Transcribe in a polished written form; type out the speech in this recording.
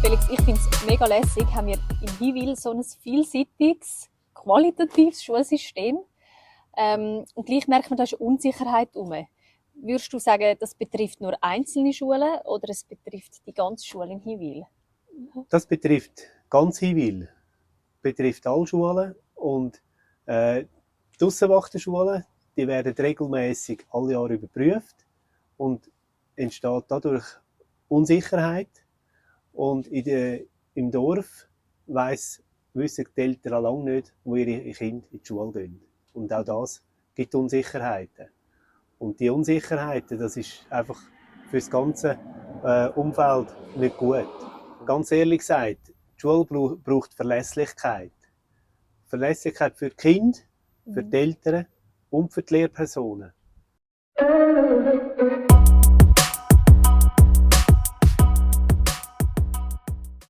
Felix, ich finde es mega lässig, haben wir in Hiwil so ein vielseitiges, qualitatives Schulsystem. Und gleich merkt man, da ist Unsicherheit herum. Würdest du sagen, das betrifft nur einzelne Schulen oder es betrifft die ganze Schule in Hiwil? Das betrifft ganz Hiwil, betrifft alle Schulen und die Aussenwachterschulen, die werden regelmäßig alle Jahre überprüft und entsteht dadurch Unsicherheit. Und im Dorf wissen die Eltern lange nicht, wo ihre Kinder in die Schule gehen. Und auch das gibt Unsicherheiten. Und die Unsicherheiten, das ist einfach für das ganze Umfeld nicht gut. Ganz ehrlich gesagt, die Schule braucht Verlässlichkeit. Verlässlichkeit für die Kinder, für die Eltern und für die Lehrpersonen.